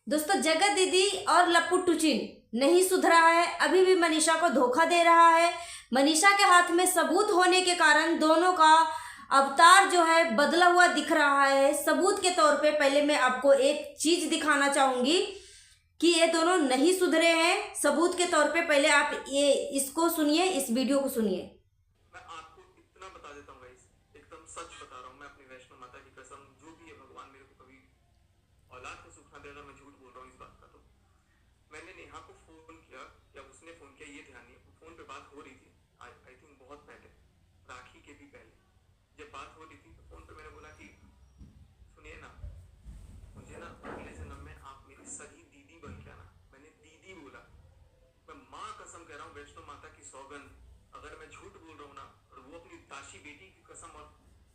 दोस्तों, जगत दीदी और लप्पू टुचिन नहीं सुधरा है, अभी भी मनीषा को धोखा दे रहा है। मनीषा के हाथ में सबूत होने के कारण दोनों का अवतार जो है बदला हुआ दिख रहा है। सबूत के तौर पे पहले मैं आपको एक चीज दिखाना चाहूंगी कि ये दोनों नहीं सुधरे हैं। सबूत के तौर पे पहले आप ये इसको सुनिए, इस वीडियो को सुनिए। मैं आपको इतना बता देता हूँ गाइस, एकदम सच बता रहा हूँ। मैं अपनी वैष्णो माता की कसम, जो भी है भगवान मेरे को कभी औलाद को सुख ना दे, अगर मैं झूठ बोल रहा हूँ इस बात का। तो मैंने नेहा को फोन किया या उसने फोन किया ये ध्यान नहीं, फोन पे बात हो रही थी। आई थिंक बहुत पहले, राखी के भी पहले जब बात हो रही थी, तो फोन पे मैंने बोला कि सुनिए ना, मुझे ना अगले जन्म में आप मेरी सगी दीदी बन के आना। मैंने दीदी बोला। मैं माँ कसम कह रहा हूँ, वैष्णो माता की सौगंध, अगर मैं झूठ बोल रहा हूँ ना, और वो अपनी दासी बेटी की कसम और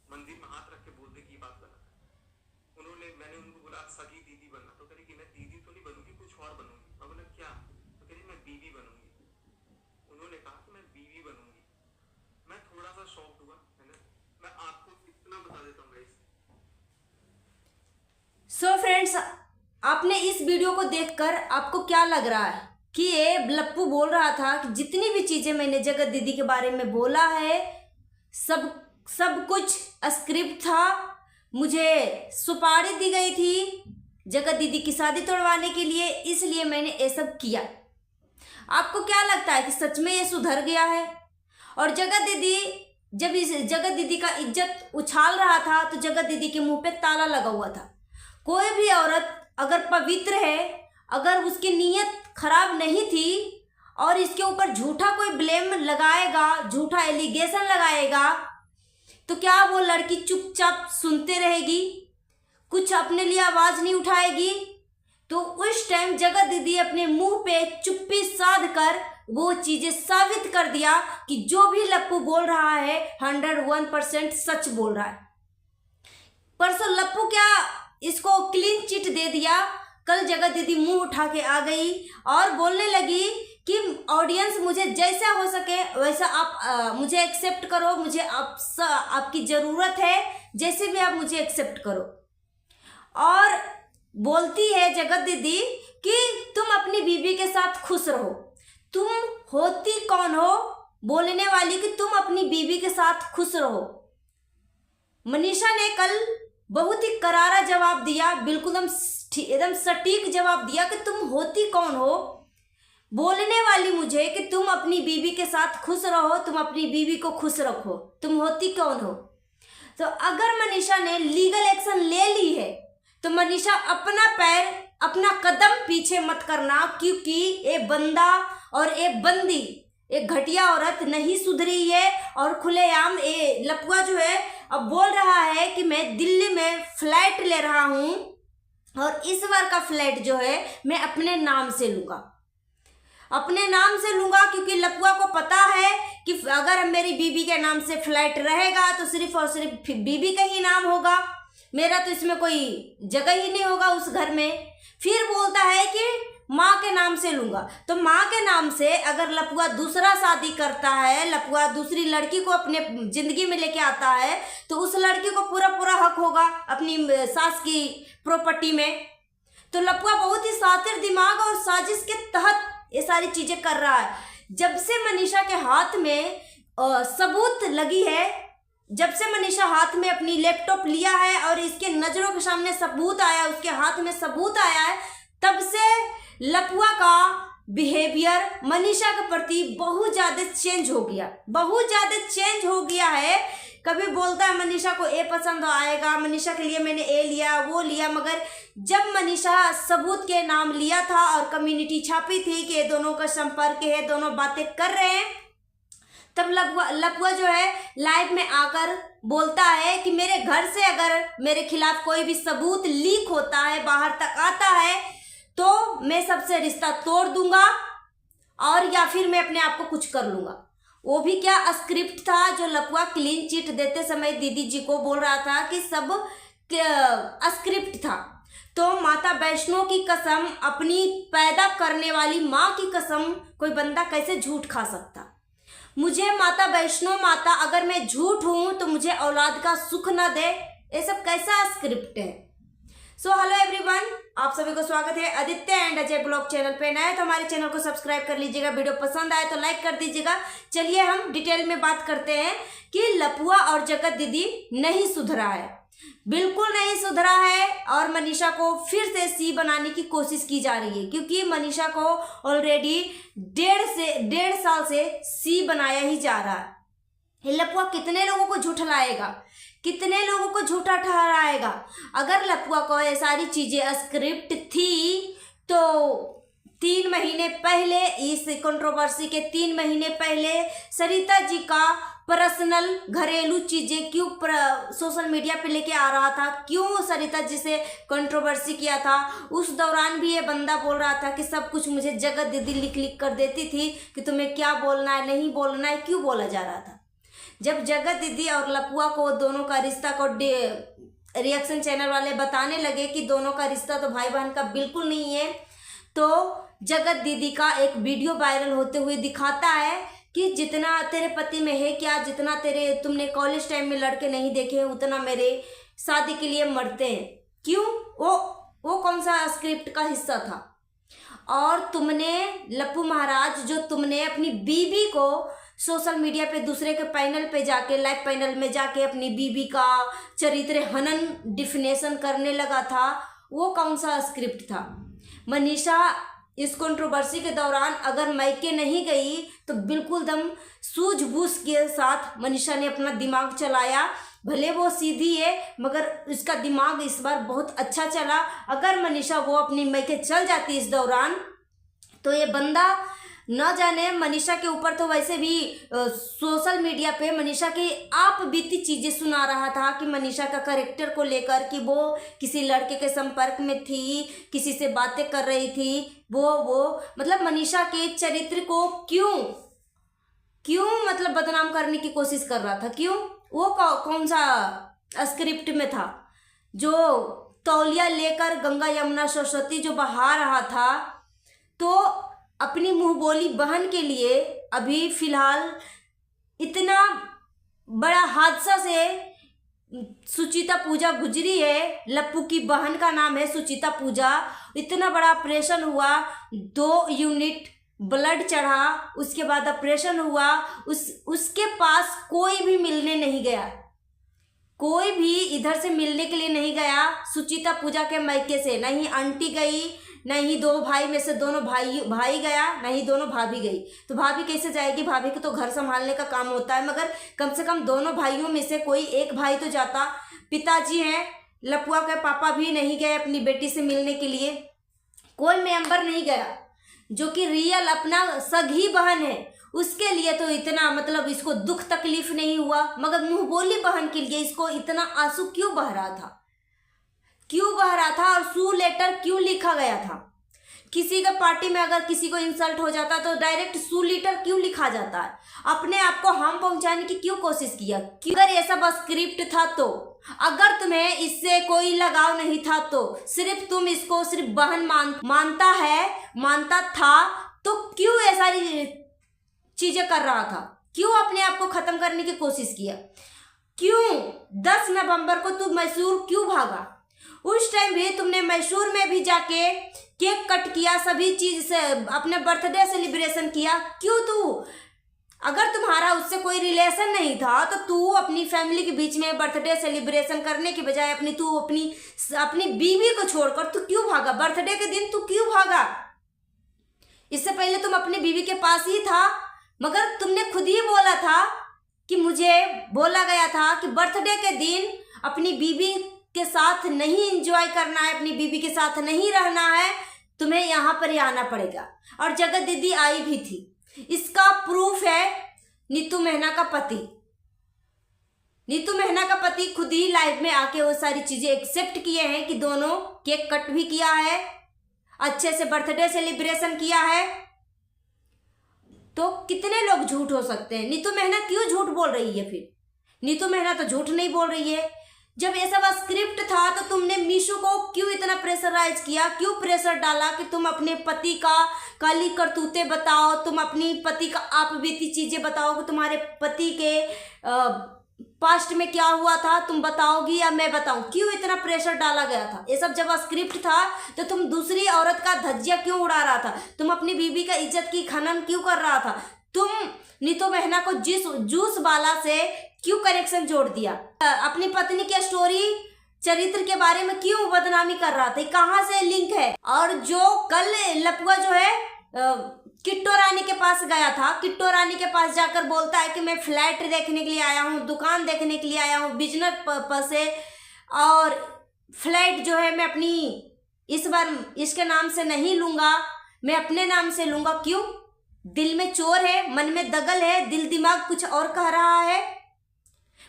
मंदिर में हाथ रख के बोलते की बात गलत है। मैंने उनको बोला आप सगी दीदी बनना, तो कह रही कि मैं दीदी तो नहीं बनूंगी, कुछ और बनूंगी। मैं बोला क्या? तो कह रही मैं बीवी बनूंगी। उन्होंने कहा कि मैं बीवी बनूंगी। मैं थोड़ा सा शॉक्ड हुआ। मैं आपको इतना बता देता हूँ गाइस। सो फ्रेंड्स, आपने इस वीडियो को देखकर आपको क्या लग रहा है कि ये लप्पू बोल रहा था कि जितनी भी चीजें मैंने जगत दीदी के बारे में बोला है सब कुछ स्क्रिप्ट था। मुझे सुपारी दी गई थी जगत दीदी की शादी तोड़वाने के लिए, इसलिए मैंने ये सब किया। आपको क्या लगता है कि सच में ये सुधर गया है? और जगत दीदी जब इस जगत दीदी का इज्जत उछाल रहा था तो जगत दीदी के मुंह पे ताला लगा हुआ था। कोई भी औरत अगर पवित्र है, अगर उसकी नीयत खराब नहीं थी और इसके ऊपर झूठा कोई ब्लेम लगाएगा, झूठा एलिगेशन लगाएगा, तो क्या वो लड़की चुपचाप सुनते रहेगी, कुछ अपने लिए आवाज नहीं उठाएगी? तो उस टाइम जगत दीदी अपने मुंह पे चुप्पी साध कर वो चीजें साबित कर दिया कि जो भी लप्पू बोल रहा है 101% सच बोल रहा है। परसों लप्पू क्या इसको क्लीन चिट दे दिया, कल जगत दीदी मुंह उठा के आ गई और बोलने लगी कि ऑडियंस मुझे जैसा हो सके वैसा आप मुझे एक्सेप्ट करो, मुझे आपकी ज़रूरत है, जैसे भी आप मुझे एक्सेप्ट करो। और बोलती है जगत दीदी कि तुम अपनी बीवी के साथ खुश रहो। तुम होती कौन हो बोलने वाली कि तुम अपनी बीवी के साथ खुश रहो? मनीषा ने कल बहुत ही करारा जवाब दिया, बिल्कुल एकदम सटीक जवाब दिया कि तुम होती कौन हो बोलने वाली मुझे कि तुम अपनी बीवी के साथ खुश रहो, तुम अपनी बीवी को खुश रखो, तुम होती कौन हो? तो अगर मनीषा ने लीगल एक्शन ले ली है तो मनीषा अपना पैर, अपना कदम पीछे मत करना, क्योंकि ये बंदा और ये बंदी, एक घटिया औरत नहीं सुधरी है। और खुलेआम ये लपुआ जो है अब बोल रहा है कि मैं दिल्ली में फ्लैट ले रहा हूँ और इस बार का फ्लैट जो है मैं अपने नाम से लूँगा, अपने नाम से लूँगा, क्योंकि लपुआ को पता है कि अगर मेरी बीबी के नाम से फ्लैट रहेगा तो सिर्फ और सिर्फ बीबी का ही नाम होगा, मेरा तो इसमें कोई जगह ही नहीं होगा उस घर में। फिर बोलता है कि माँ के नाम से लूँगा। तो माँ के नाम से अगर लपुआ दूसरा शादी करता है, लपुआ दूसरी लड़की को अपने जिंदगी में लेके आता है, तो उस लड़की को पूरा पूरा हक होगा अपनी सास की प्रॉपर्टी में। तो लपुआ बहुत ही शातिर दिमाग और साजिश के तहत ये सारी चीजें कर रहा है। जब से मनीषा के हाथ में सबूत लगी है, जब से मनीषा हाथ में अपनी लैपटॉप लिया है और इसके नजरों के सामने सबूत आया, उसके हाथ में सबूत आया है, तब से लपुआ का बिहेवियर मनीषा के प्रति बहुत ज़्यादा चेंज हो गया, बहुत ज़्यादा चेंज हो गया है। कभी बोलता है मनीषा को ये पसंद आएगा, मनीषा के लिए मैंने ये लिया वो लिया, मगर जब मनीषा सबूत के नाम लिया था और कम्युनिटी छापी थी कि ये दोनों का संपर्क है, दोनों बातें कर रहे हैं, तब लपुआ जो है लाइव में आकर बोलता है कि मेरे घर से अगर मेरे खिलाफ कोई भी सबूत लीक होता है, बाहर तक आता है, तो मैं सबसे रिश्ता तोड़ दूंगा और या फिर मैं अपने आप को कुछ कर लूंगा। वो भी क्या स्क्रिप्ट था जो लपुआ क्लीन चिट देते समय दीदी जी को बोल रहा था कि सब स्क्रिप्ट था। तो माता वैष्णो की कसम, अपनी पैदा करने वाली माँ की कसम, कोई बंदा कैसे झूठ खा सकता? मुझे माता वैष्णो माता, अगर मैं झूठ हूं तो मुझे औलाद का सुख न दे, ये सब कैसा स्क्रिप्ट है? सो हेलो एवरीवन, आप सभी को स्वागत है Aditya and Ajay blog channel पे। नए तो हमारे चैनल को सब्सक्राइब कर लीजिएगा, वीडियो पसंद आए तो लाइक कर दीजिएगा। चलिए हम डिटेल में बात करते हैं कि लपुआ और जगत दीदी नहीं सुधरा है, बिल्कुल नहीं सुधरा है और मनीषा को फिर से सी बनाने की कोशिश की जा रही है, क्योंकि मनीषा को ऑलरेडी 1.5 साल से सी बनाया ही जा रहा है। लपुआ कितने लोगों को झूठलाएगा, कितने लोगों को झूठा ठहराएगा। अगर लपुआ को ये सारी चीजें स्क्रिप्ट थी तो 3 महीने पहले, इस कंट्रोवर्सी के 3 महीने पहले सरिता जी का पर्सनल घरेलू चीजें क्यों सोशल मीडिया पे लेके आ रहा था, क्यों सरिता जी से कंट्रोवर्सी किया था। उस दौरान भी ये बंदा बोल रहा था कि सब कुछ मुझे जगत दीदी लिख लिख कर देती थी कि तुम्हें क्या बोलना है नहीं बोलना है, क्यों बोला जा रहा था। जब जगत दीदी और लपुआ को दोनों का रिश्ता को रिएक्शन चैनल वाले बताने लगे कि दोनों का रिश्ता तो भाई बहन का बिल्कुल नहीं है, तो जगत दीदी का एक वीडियो वायरल होते हुए दिखाता है कि जितना तेरे पति में है क्या, जितना तुमने कॉलेज टाइम में लड़के नहीं देखे हैं उतना मेरे शादी के लिए मरते हैं। क्यों? वो कौन सा स्क्रिप्ट का हिस्सा था? और तुमने लप्पू महाराज, जो तुमने अपनी बीबी को सोशल मीडिया पे दूसरे के पैनल पे जाके, लाइव पैनल में जाके अपनी बीबी का चरित्र हनन डिफिनेशन करने लगा था, वो कौन सा स्क्रिप्ट था? मनीषा इस कंट्रोवर्सी के दौरान अगर मायके नहीं गई तो बिल्कुल दम सूझबूझ के साथ मनीषा ने अपना दिमाग चलाया। भले वो सीधी है मगर उसका दिमाग इस बार बहुत अच्छा चला। अगर मनीषा वो अपनी मायके चल जाती इस दौरान तो ये बंदा न जाने, मनीषा के ऊपर तो वैसे भी सोशल मीडिया पे मनीषा की आप बीती चीज़ें सुना रहा था कि मनीषा का कैरेक्टर को लेकर कि वो किसी लड़के के संपर्क में थी, किसी से बातें कर रही थी, वो मतलब मनीषा के चरित्र को क्यों मतलब बदनाम करने की कोशिश कर रहा था। क्यों? वो कौन सा स्क्रिप्ट में था जो तौलिया लेकर गंगा यमुना सरस्वती जो बहा रहा था, तो अपनी मुंह बोली बहन के लिए अभी फिलहाल इतना बड़ा हादसा से सुचिता पूजा गुजरी है। लप्पू की बहन का नाम है सुचिता पूजा। इतना बड़ा ऑपरेशन हुआ, 2 यूनिट ब्लड चढ़ा, उसके बाद ऑपरेशन हुआ, उसके पास कोई भी मिलने नहीं गया, कोई भी इधर से मिलने के लिए नहीं गया। सुचिता पूजा के मायके से नहीं आंटी गई, नहीं 2 भाई में से दोनों भाई गया, नहीं दोनों भाभी गई। तो भाभी कैसे जाएगी? भाभी को तो घर संभालने का काम होता है, मगर कम से कम दोनों भाइयों में से कोई एक भाई तो जाता। पिताजी हैं, लपुआ के पापा भी नहीं गए अपनी बेटी से मिलने के लिए, कोई मेंबर नहीं गया जो कि रियल अपना सगी बहन है। उसके लिए तो इतना मतलब इसको दुख तकलीफ नहीं हुआ, मगर मुंह बोली बहन के लिए इसको इतना आंसू क्यों बह रहा था? क्यों बह रहा था? और सू लेटर क्यों लिखा गया था? किसी का पार्टी में अगर किसी को इंसल्ट हो जाता तो डायरेक्ट सू लेटर क्यों लिखा जाता है? अपने आप को हम पहुंचाने की क्यों कोशिश किया? अगर ये सब स्क्रिप्ट था तो, अगर तुम्हें इससे कोई लगाव नहीं था तो, सिर्फ तुम इसको सिर्फ बहन मानता था तो क्यों ये सारी चीजें कर रहा था? क्यों अपने आप को खत्म करने की कोशिश किया? क्यों 10 नवंबर को तू मैसूर क्यों भागा? उस टाइम भी तुमने मैसूर में भी जाके केक कट किया, सभी चीज से अपने बर्थडे सेलिब्रेशन किया। क्यों? तू अगर तुम्हारा उससे कोई रिलेशन नहीं था तो तू अपनी फैमिली के बीच में बर्थडे सेलिब्रेशन करने के बजाय अपनी बीवी को छोड़कर तू क्यों भागा? बर्थडे के दिन तू क्यों भागा? इससे पहले तुम अपनी बीवी के पास ही था, मगर तुमने खुद ही बोला था कि मुझे बोला गया था कि बर्थडे के दिन अपनी बीवी के साथ नहीं एंजॉय करना है, अपनी बीवी के साथ नहीं रहना है, तुम्हें यहाँ पर ही आना पड़ेगा। और जगत दीदी आई भी थी। इसका प्रूफ है नीतू मेहना का पति। नीतू मेहना का पति खुद ही लाइव में आके वो सारी चीजें एक्सेप्ट किए हैं कि दोनों केक कट भी किया है, अच्छे से बर्थडे सेलिब्रेशन किया है। तो कितने लोग झूठ हो सकते हैं? नीतू मेहना क्यों झूठ बोल रही है? फिर नीतू मेहना तो झूठ नहीं बोल रही है। जब ये सब स्क्रिप्ट था तो तुमने मीशू को क्यों इतना प्रेशराइज किया? क्यों प्रेशर डाला कि तुम अपने पति का काली करतूतें बताओ, तुम अपनी पति का आप बीती चीजें बताओ कि तुम्हारे पति के पास्ट में क्या हुआ था तुम बताओगी या मैं बताऊं? क्यों इतना प्रेशर डाला गया था? ये सब जब स्क्रिप्ट था तो तुम दूसरी औरत का धज्जिया क्यों उड़ा रहा था? तुम अपनी बीवी का इज्जत की खनन क्यों कर रहा था? तुम नीतू बहना को जूस वाला से क्यों कनेक्शन जोड़ दिया? अपनी पत्नी के स्टोरी चरित्र के बारे में क्यों बदनामी कर रहा था? कहाँ से लिंक है? और जो कल लपुआ जो है किट्टो रानी के पास गया था, किट्टो रानी के पास जाकर बोलता है कि मैं फ्लैट देखने के लिए आया हूँ, दुकान देखने के लिए आया हूँ, बिजनेस पर्पस से, और फ्लैट जो है मैं अपनी इस बार इसके नाम से नहीं लूँगा, मैं अपने नाम से लूँगा। क्यों? दिल में चोर है, मन में दगल है, दिल दिमाग कुछ और कह रहा है।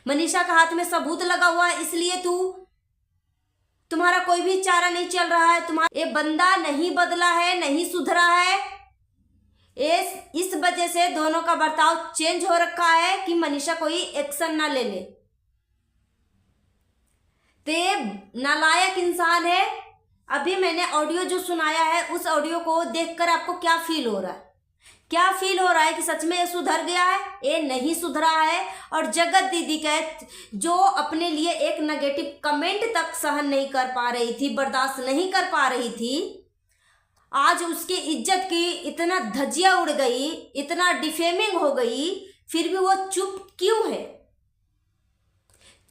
मनीषा का हाथ में सबूत लगा हुआ है, इसलिए तुम्हारा कोई भी चारा नहीं चल रहा है। तुम्हारा ये बंदा नहीं बदला है, नहीं सुधरा है। इस वजह से दोनों का बर्ताव चेंज हो रखा है कि मनीषा कोई एक्शन ना ले ले। ते नालायक इंसान है। अभी मैंने ऑडियो जो सुनाया है उस ऑडियो को देखकर आपको क्या फील हो रहा है? क्या फील हो रहा है कि सच में ये सुधर गया है? ये नहीं सुधरा है। और जगत दीदी का जो अपने लिए एक नेगेटिव कमेंट तक सहन नहीं कर पा रही थी, बर्दाश्त नहीं कर पा रही थी, आज उसकी इज्जत की इतना धज्जिया उड़ गई, इतना डिफेमिंग हो गई, फिर भी वो चुप क्यों है?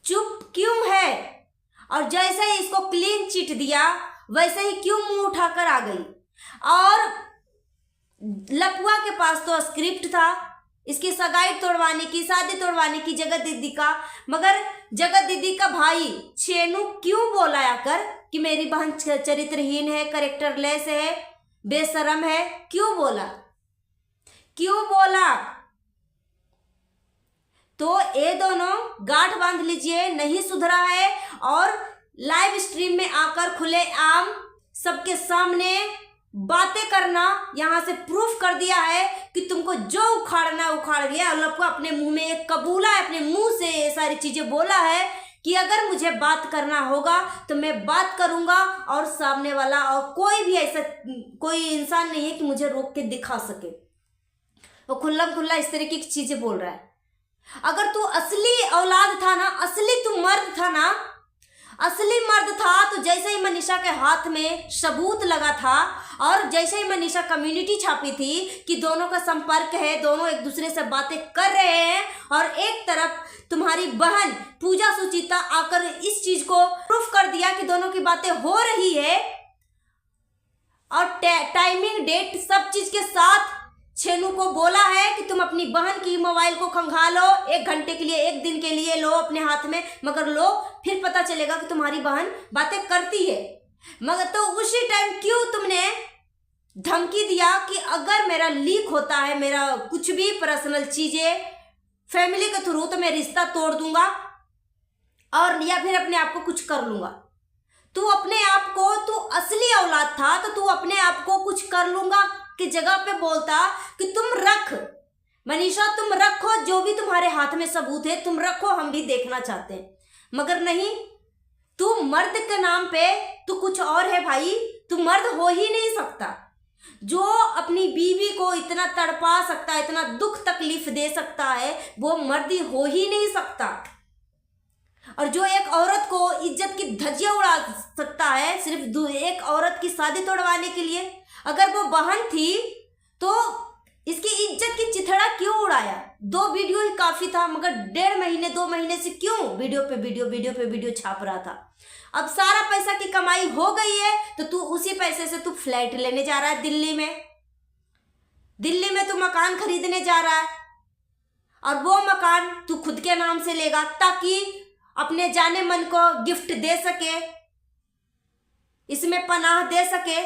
चुप क्यों है? और जैसे ही इसको क्लीन चिट दिया वैसे ही क्यों मुंह उठाकर आ गई? और लपुआ के पास तो स्क्रिप्ट था इसकी सगाई तोड़वाने की, शादी तोड़वाने की जगत दीदी का, मगर जगत दीदी का भाई छेनू क्यों बोला आकर कि मेरी बहन चरित्रहीन है, कैरेक्टरलेस है, बेशरम है? क्यों बोला? क्यों बोला? तो ये दोनों गांठ बांध लीजिए, नहीं सुधरा है। और लाइव स्ट्रीम में आकर खुले आम सबके सामने बातें करना यहाँ से प्रूफ कर दिया है कि तुमको जो उखाड़ना उखाड़ गया। लपुआ अपने मुंह में एक कबूला है, अपने मुंह से ये सारी चीजें बोला है कि अगर मुझे बात करना होगा तो मैं बात करूंगा, और सामने वाला और कोई भी ऐसा कोई इंसान नहीं है कि मुझे रोक के दिखा सके। वो खुल्लम खुल्ला इस तरीके की चीजें बोल रहा है। अगर तू असली औलाद था ना, असली तू मर्द था ना, असली मर्द था, तो जैसे ही मनीषा के हाथ में सबूत लगा था और जैसे ही मनीषा कम्युनिटी छापी थी कि दोनों का संपर्क है, दोनों एक दूसरे से बातें कर रहे हैं, और एक तरफ तुम्हारी बहन पूजा सुचिता आकर इस चीज को प्रूफ कर दिया कि दोनों की बातें हो रही है, और टाइमिंग डेट सब चीज के साथ छेनू को बोला है कि तुम अपनी बहन की मोबाइल को खंगालो, 1 घंटे के लिए, 1 दिन के लिए लो अपने हाथ में, मगर लो, फिर पता चलेगा कि तुम्हारी बहन बातें करती है। मगर तो उसी टाइम क्यों तुमने धमकी दिया कि अगर मेरा लीक होता है, मेरा कुछ भी पर्सनल चीजें फैमिली के थ्रू, तो मैं रिश्ता तोड़ दूंगा और या फिर अपने आप को कुछ कर लूंगा। तू अपने आप को, तू असली औलाद था तो तू अपने आप को कुछ कर लूंगा की जगह पे बोलता कि तुम रख मनीषा, तुम रखो जो भी तुम्हारे हाथ में सबूत है, तुम रखो, हम भी देखना चाहते हैं। मगर नहीं, तू मर्द के नाम पे तू कुछ और है भाई। तू मर्द हो ही नहीं सकता। जो अपनी बीवी को इतना तड़पा सकता है, इतना दुख तकलीफ दे सकता है, वो मर्द हो ही नहीं सकता। और जो एक औरत को इज्जत की धज्जियां उड़ा सकता है सिर्फ एक औरत की शादी तोड़वाने के लिए, अगर वो बहन थी तो इसकी इज्जत की चिथड़ा क्यों उड़ाया? 2 वीडियो ही काफी था, मगर 1.5 महीने 2 महीने से क्यों वीडियो पे वीडियो छाप रहा था? अब सारा पैसा की कमाई हो गई है तो तू उसी पैसे से तू फ्लैट लेने जा रहा है दिल्ली में तू मकान खरीदने जा रहा है, और वो मकान तू खुद के नाम से लेगा ताकि अपने जाने मन को गिफ्ट दे सके, इसमें पनाह दे सके।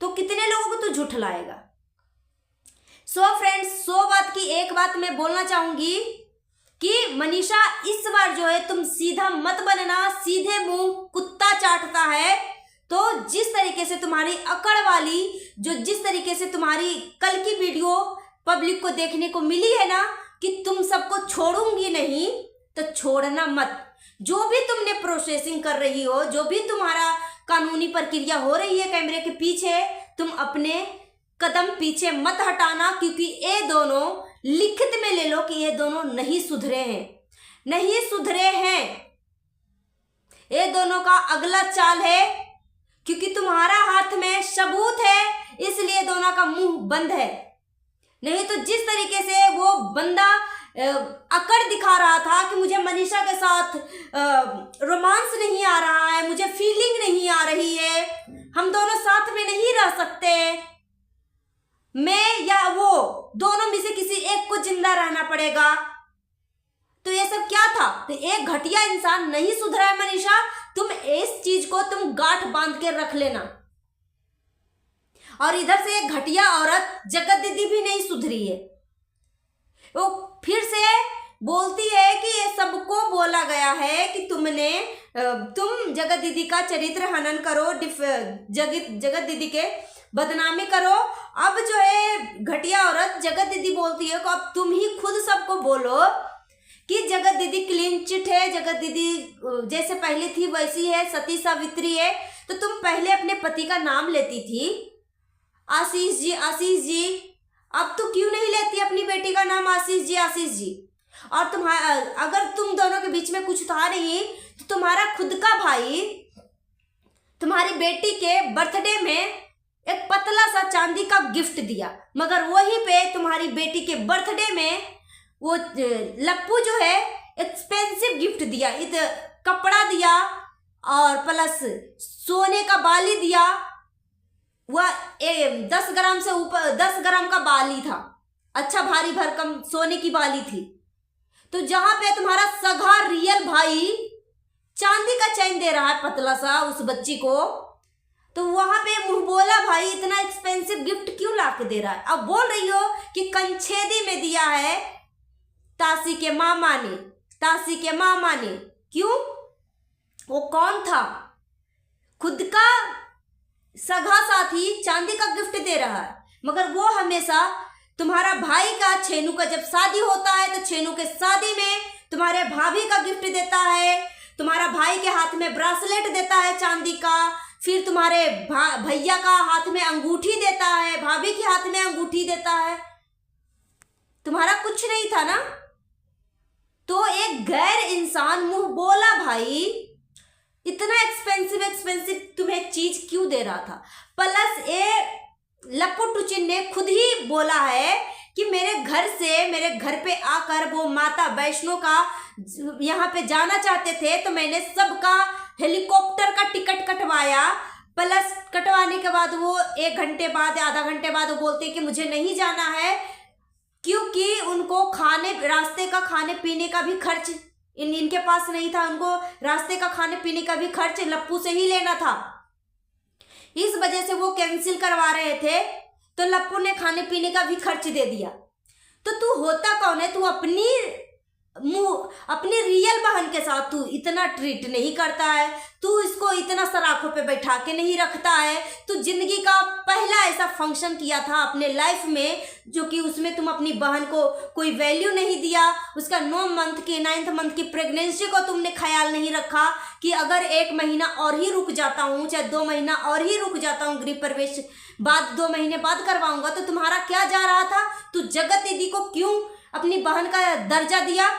तो कितने लोगों को तू झुठलाएगा? सो फ्रेंड्स, 100 बात की एक बात मैं बोलना चाहूंगी कि मनीषा इस बार जो है तुम सीधा मत बनना। सीधे मुंह कुत्ता चाटता है। तो जिस तरीके से तुम्हारी अकड़ वाली, जिस तरीके से तुम्हारी कल की वीडियो पब्लिक को देखने को मिली है ना कि तुम सबको छोड़ूंगी नहीं, तो छोड़ना मत। जो भी तुमने प्रोसेसिंग कर रही हो, जो भी तुम्हारा कानूनी प्रक्रिया हो रही है कैमरे के पीछे, तुम अपने कदम पीछे मत हटाना, क्योंकि ये दोनों लिखित में ले लो कि ये दोनों नहीं सुधरे हैं। नहीं सुधरे हैं। ये दोनों का अगला चाल है, क्योंकि तुम्हारा हाथ में सबूत है इसलिए दोनों का मुंह बंद है। नहीं तो जिस तरीके से वो बंदा अकड़ दिखा रहा था कि मुझे मनीषा के साथ रोमांस नहीं आ रहा है, मुझे फीलिंग नहीं आ रही है, हम दोनों साथ में नहीं रह सकते, मैं या वो दोनों में से किसी एक को जिंदा रहना पड़ेगा। तो ये सब क्या था? तो एक घटिया इंसान नहीं सुधरा है मनीषा, तुम इस चीज को तुम गांठ बांध के रख लेना। और इधर से एक घटिया औरत जगत दीदी भी नहीं सुधरी है, वो फिर से बोलती है कि ये सबको बोला गया है कि तुम जगत दीदी का चरित्र हनन करो, जगत दीदी के बदनामी करो। अब जो है घटिया औरत जगत दीदी बोलती है कि अब तुम ही खुद सबको बोलो कि जगत दीदी क्लीन चिट है, जगत दीदी जैसे पहले थी वैसी है, सती सावित्री है। तो तुम पहले अपने पति का नाम लेती थी, आशीष जी आशीष जी, अब तो क्यों नहीं लेती अपनी बेटी का नाम आशीष जी आशीष जी? और तुम्हारा अगर तुम दोनों के बीच में कुछ था नहीं तो तुम्हारा खुद का भाई तुम्हारी बेटी के बर्थडे में एक पतला सा चांदी का गिफ्ट दिया, मगर वहीं पे तुम्हारी बेटी के बर्थडे में वो लप्पू जो है एक्सपेंसिव गिफ्ट दिया, कपड़ा दिया और प्लस सोने का बाली दिया। वह 10 ग्राम से ऊपर 10 ग्राम का बाली था, अच्छा भारी भरकम सोने की बाली थी। तो जहां पे तुम्हारा सगा रियल भाई चांदी का चैन दे रहा है पतला सा उस बच्ची को, तो वहां पे मुंह बोला भाई इतना एक्सपेंसिव गिफ्ट क्यों ला के दे रहा है? अब बोल रही हो कि कंछेदी में दिया है तासी के मामा ने। क्यों? वो कौन था? खुद का सगा साथी चांदी का गिफ्ट दे रहा है, मगर वो हमेशा तुम्हारा भाई का छेनू का जब शादी होता है तो छेनू के शादी में तुम्हारे भाभी का गिफ्ट देता है, तुम्हारा भाई के हाथ में ब्रासलेट देता है चांदी का, फिर तुम्हारे भैया का हाथ में अंगूठी देता है, भाभी के हाथ में अंगूठी देता है। तुम्हारा कुछ नहीं था ना? तो एक गैर इंसान मुंह बोला भाई इतना एक्सपेंसिव तुम्हें चीज क्यों दे रहा था? प्लस ये लप्पू टुचिन ने खुद ही बोला है कि मेरे घर पे आकर वो माता वैष्णो का यहाँ पे जाना चाहते थे, तो मैंने सबका हेलीकॉप्टर का टिकट कटवाया। प्लस कटवाने के बाद वो 1 घंटे बाद आधा घंटे बाद वो बोलते कि मुझे नहीं जाना है, क्योंकि उनको रास्ते का खाने पीने का भी खर्च इनके पास नहीं था, उनको रास्ते का खाने पीने का भी खर्च लप्पू से ही लेना था। इस वजह से वो कैंसिल करवा रहे थे, तो लप्पू ने खाने पीने का भी खर्च दे दिया। तो तू होता कौन है? तू अपनी रियल बहन के साथ तू इतना ट्रीट नहीं करता है, तू इसको इतना सराखों पे बैठा के नहीं रखता है। तू जिंदगी का पहला ऐसा फंक्शन किया था अपने लाइफ में जो कि उसमें तुम अपनी बहन को कोई वैल्यू नहीं दिया, उसका 9th मंथ की प्रेगनेंसी को तुमने ख्याल नहीं रखा कि अगर 1 महीना और ही रुक जाता हूँ, चाहे 2 महीना और ही रुक जाता हूँ, गृह प्रवेश बाद 2 महीने बाद करवाऊंगा, तो तुम्हारा क्या जा रहा था? तू जगत दीदी को क्यों अपनी बहन का दर्जा दिया?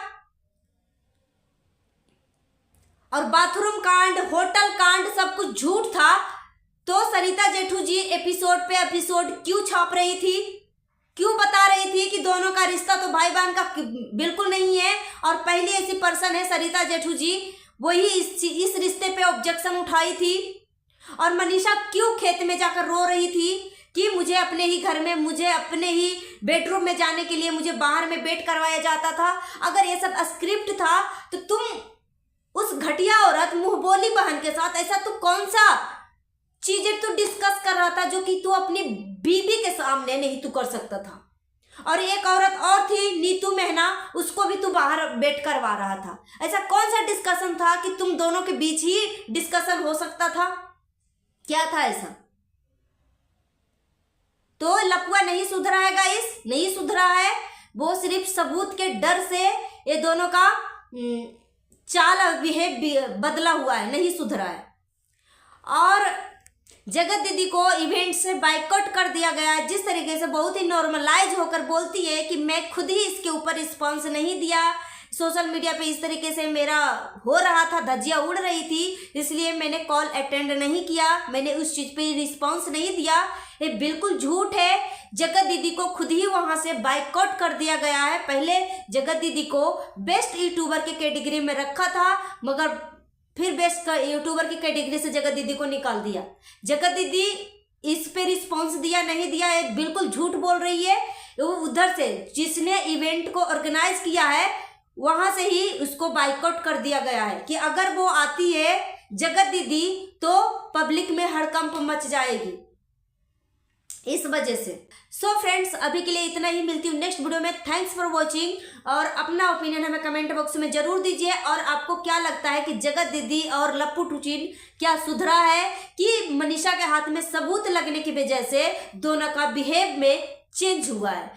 और बाथरूम कांड, होटल कांड सब कुछ झूठ था। तो सरिता जेठू जी एपिसोड पे एपिसोड क्यों छाप रही थी? क्यों बता रही थी कि दोनों का रिश्ता तो भाई बहन का बिल्कुल नहीं है, और पहली ऐसी पर्सन है सरिता जेठू जी, वही इस रिश्ते पे ऑब्जेक्शन उठाई थी। और मनीषा क्यों खेत में जाकर रो रही थी कि मुझे अपने ही घर में, मुझे अपने ही बेडरूम में जाने के लिए मुझे बाहर में बेड करवाया जाता था। अगर ये सब स्क्रिप्ट था तो तुम उस घटिया औरत मुंह बोली बहन के साथ ऐसा तू कौन सा चीजें तू डिस्कस कर रहा था जो कि तू अपनी बीबी के सामने नहीं तू कर सकता था? और एक औरत और थी नीतू मेहना, उसको भी तू बाहर बेट करवा रहा था। ऐसा कौन सा डिस्कशन था कि तुम दोनों के बीच ही डिस्कशन हो सकता था? क्या था ऐसा? तो लपुआ नहीं सुधरा है गाइस, नहीं सुधरा है। वो सिर्फ सबूत के डर से ये दोनों का चाल बिहेव बदला हुआ है, नहीं सुधरा है। और जगत दीदी को इवेंट से बाइकआउट कर दिया गया है। जिस तरीके से बहुत ही नॉर्मलाइज होकर बोलती है कि मैं खुद ही इसके ऊपर रिस्पॉन्स नहीं दिया, सोशल मीडिया पे इस तरीके से मेरा हो रहा था, धज्जियाँ उड़ रही थी, इसलिए मैंने कॉल अटेंड नहीं किया, मैंने उस चीज़ पे रिस्पॉन्स नहीं दिया। ये बिल्कुल झूठ है। जगत दीदी को खुद ही वहाँ से बाइकआउट कर दिया गया है। पहले जगत दीदी को बेस्ट यूट्यूबर के कैटेगरी में रखा था, मगर फिर बेस्ट यूट्यूबर की कैटेगरी से जगत दीदी को निकाल दिया। जगत दीदी इस पे रिस्पॉन्स दिया नहीं दिया, ये बिल्कुल झूठ बोल रही है। वो उधर से जिसने इवेंट को ऑर्गेनाइज किया है वहां से ही उसको बाइकआउट कर दिया गया है कि अगर वो आती है जगत दीदी तो पब्लिक में हड़कंप मच जाएगी, इस वजह से। सो फ्रेंड्स, अभी के लिए इतना ही। मिलती हूँ नेक्स्ट वीडियो में। थैंक्स फॉर वॉचिंग और अपना ओपिनियन हमें कमेंट बॉक्स में जरूर दीजिए। और आपको क्या लगता है कि जगत दीदी और लप्पू टुचिन क्या सुधरा है कि मनीषा के हाथ में सबूत लगने की वजह से दोनों का बिहेव में चेंज हुआ है?